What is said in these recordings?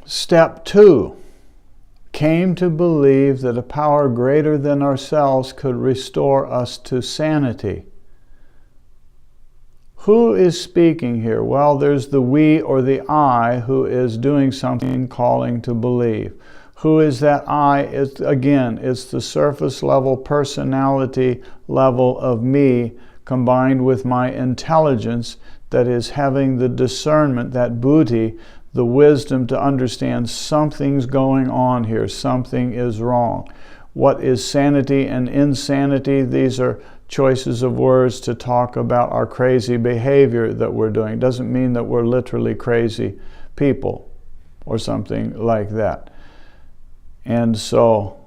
step 2 came to believe that a power greater than ourselves could restore us to sanity. Who is speaking here? Well, there's the we or the I who is doing something, calling to believe. Who is that I? It's the surface level personality level of me combined with my intelligence that is having the discernment, that buddhi, the wisdom to understand something's going on here, something is wrong. What is sanity and insanity? These are choices of words to talk about our crazy behavior that we're doing. It doesn't mean that we're literally crazy people or something like that. And so,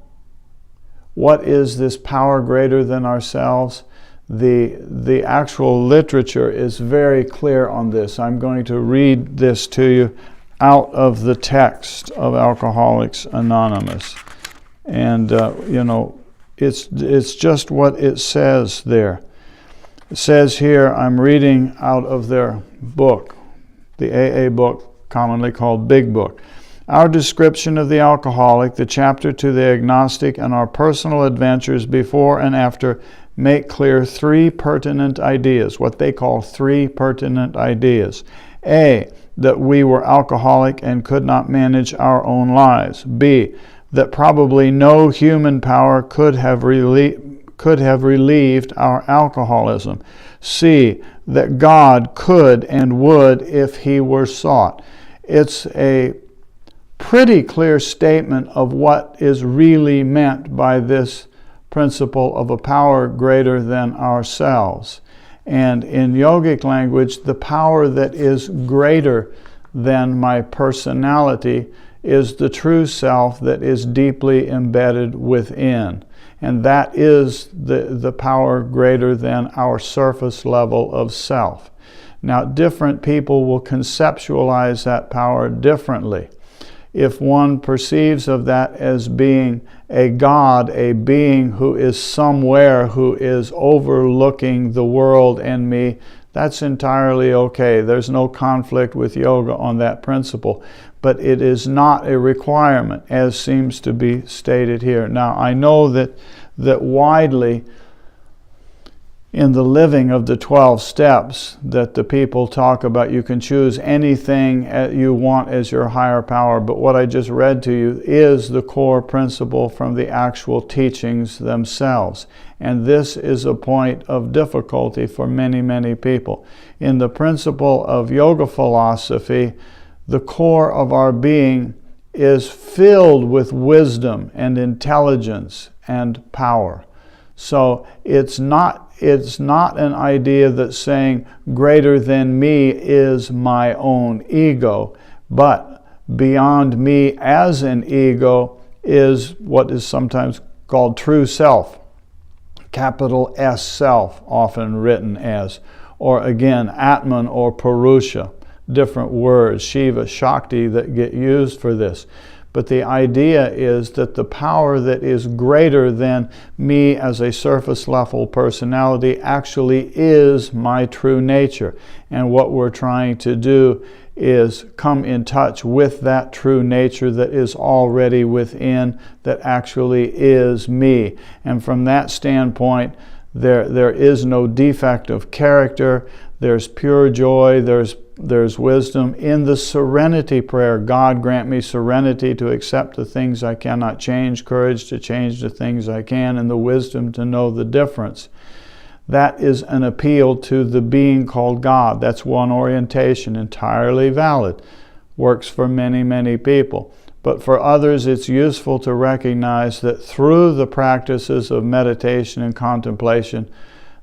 what is this power greater than ourselves? The actual literature is very clear on this. I'm going to read this to you out of the text of Alcoholics Anonymous. And, it's just what it says there. It says here, I'm reading out of their book, the AA book, commonly called Big Book. Our description of the alcoholic, the chapter to the agnostic, and our personal adventures before and after make clear 3 pertinent ideas, what they call 3 pertinent ideas. A, that we were alcoholic and could not manage our own lives. B, that probably no human power could have relieved our alcoholism. C, that God could and would if he were sought. It's a pretty clear statement of what is really meant by this principle of a power greater than ourselves. And in yogic language, the power that is greater than my personality is the true self that is deeply embedded within. And that is the power greater than our surface level of self. Now, different people will conceptualize that power differently. If one perceives of that as being a God, a being who is somewhere, who is overlooking the world and me, that's entirely okay. There's no conflict with yoga on that principle. But it is not a requirement, as seems to be stated here. Now, I know that widely in the living of the 12 steps that the people talk about, you can choose anything you want as your higher power, but what I just read to you is the core principle from the actual teachings themselves. And this is a point of difficulty for many, many people. In the principle of yoga philosophy, the core of our being is filled with wisdom and intelligence and power. So it's not an idea that's saying greater than me is my own ego, but beyond me as an ego is what is sometimes called true self, capital S self, often written as, or again, Atman or Purusha, different words, Shiva, Shakti, that get used for this. But the idea is that the power that is greater than me as a surface level personality actually is my true nature. And what we're trying to do is come in touch with that true nature that is already within, that actually is me. And from that standpoint, there is no defect of character. There's pure joy. There's wisdom. In the serenity prayer, God grant me serenity to accept the things I cannot change, courage to change the things I can, and the wisdom to know the difference. That is an appeal to the being called God. That's one orientation, entirely valid. Works for many, many people. But for others, it's useful to recognize that through the practices of meditation and contemplation,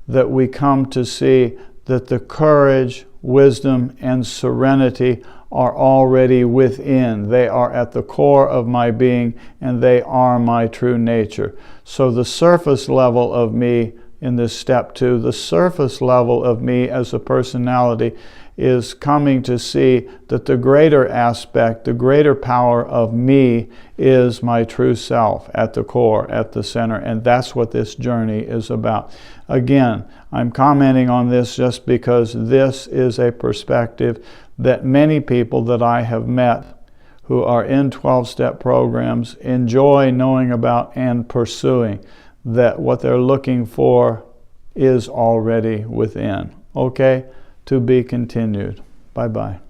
that we come to see that the courage, wisdom, and serenity are already within. They are at the core of my being, and they are my true nature. So the surface level of me in this step 2, the surface level of me as a personality is coming to see that the greater aspect, the greater power of me is my true self at the core, at the center, and that's what this journey is about. Again, I'm commenting on this just because this is a perspective that many people that I have met who are in 12-step programs enjoy knowing about and pursuing that what they're looking for is already within. Okay? To be continued. Bye-bye.